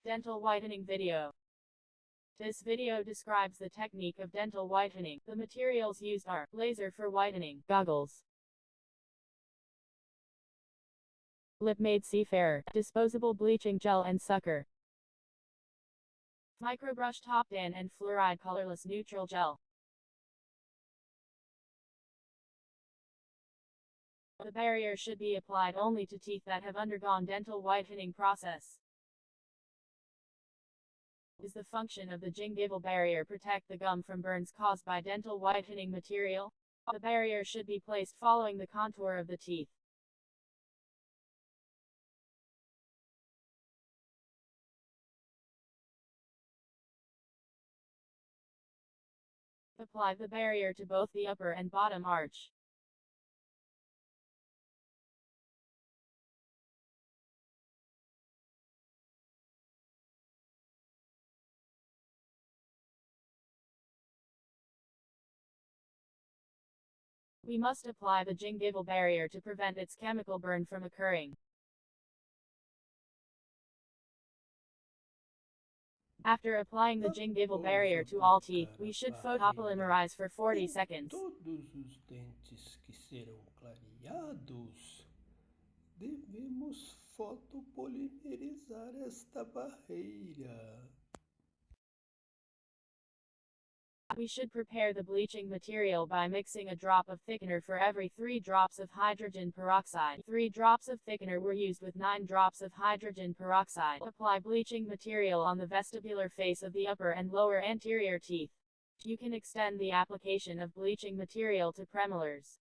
Dental whitening video. This video describes the technique of dental whitening. The materials used are laser for whitening, goggles, lip-made seafarer, disposable bleaching gel and sucker, microbrush top tan and fluoride colorless neutral gel. The barrier should be applied only to teeth that have undergone dental whitening process. Is the function of the gingival barrier protect the gum from burns caused by dental whitening material? The barrier should be placed following the contour of the teeth. Apply the barrier to both the upper and bottom arch. We must apply the gingival barrier to prevent its chemical burn from occurring. After applying the gingival barrier to all teeth, we should photopolymerize for 40 seconds. Todos os dentes que serão clareados, devemos fotopolimerizar esta barreira. We should prepare the bleaching material by mixing a drop of thickener for every 3 drops of hydrogen peroxide. 3 drops of thickener were used with 9 drops of hydrogen peroxide. Apply bleaching material on the vestibular face of the upper and lower anterior teeth. You can extend the application of bleaching material to premolars.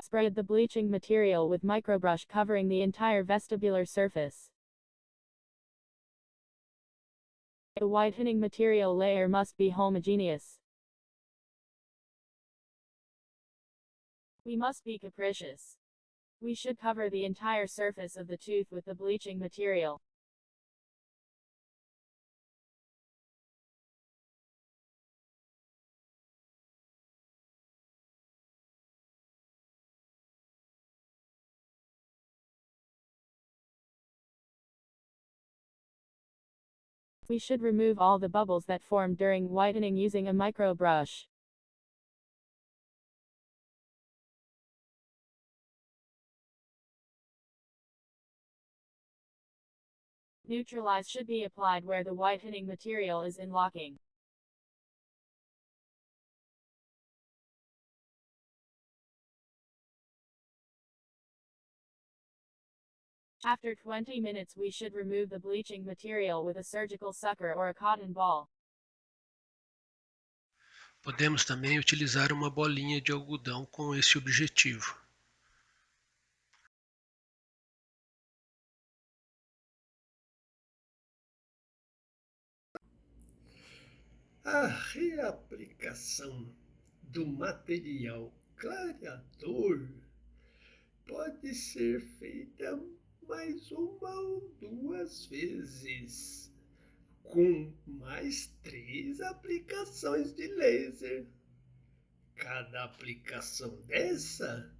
Spread the bleaching material with microbrush covering the entire vestibular surface. The whitening material layer must be homogeneous. We must be capricious. We should cover the entire surface of the tooth with the bleaching material. We should remove all the bubbles that formed during whitening using a microbrush. Neutralize should be applied where the whitening material is interlocking. After 20 minutes we should remove the bleaching material with a surgical sucker or a cotton ball. Podemos também utilizar uma bolinha de algodão com esse objetivo. A reaplicação do material clareador pode ser feita mais uma ou 2 vezes, com mais 3 aplicações de laser. Cada aplicação dessa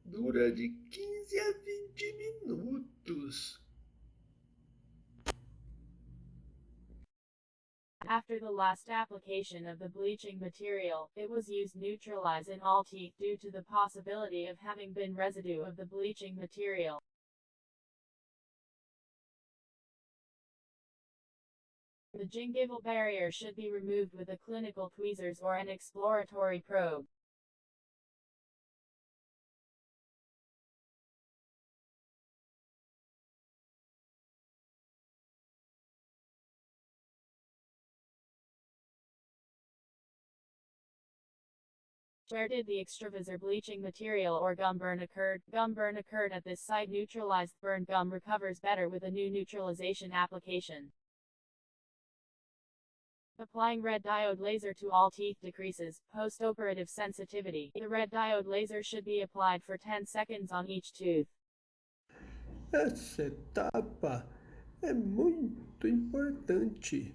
dura de 15 a 20 minutos. After the last application of the bleaching material, it was used neutralize in all teeth due to the possibility of having been residue of the bleaching material. The gingival barrier should be removed with a clinical tweezers or an exploratory probe. Where did the extravasor bleaching material or gum burn occurred? Gum burn occurred at this site. Neutralized burned gum recovers better with a new neutralization application. Applying red diode laser to all teeth decreases post-operative sensitivity. The red diode laser should be applied for 10 seconds on each tooth. Essa etapa é muito importante,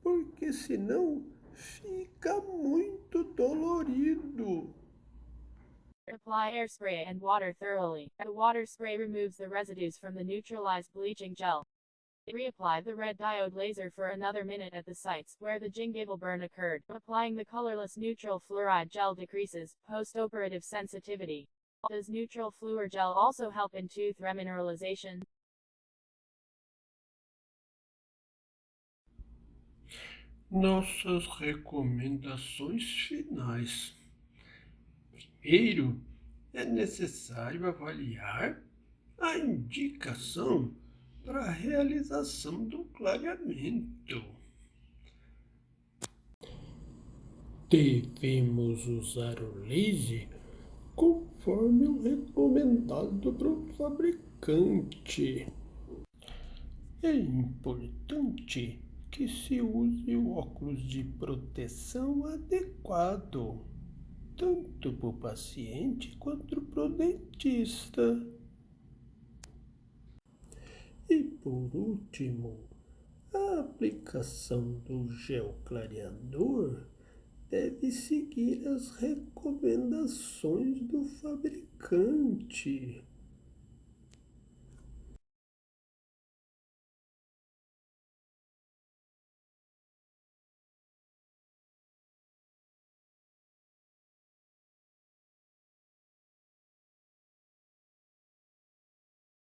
porque senão fica muito dolorido. Apply air spray and water thoroughly. The water spray removes the residues from the neutralized bleaching gel. Reapply the red diode laser for another minute at the sites where the gingival burn occurred. Applying the colorless neutral fluoride gel decreases post-operative sensitivity. Does neutral fluor gel also help in tooth remineralization? Nossas recomendações finais. Primeiro, é necessário avaliar a indicação para a realização do clareamento. Devemos usar o laser conforme o recomendado pelo fabricante. É importante que se use o óculos de proteção adequado, tanto para o paciente quanto para o dentista. E por último, a aplicação do gel clareador deve seguir as recomendações do fabricante.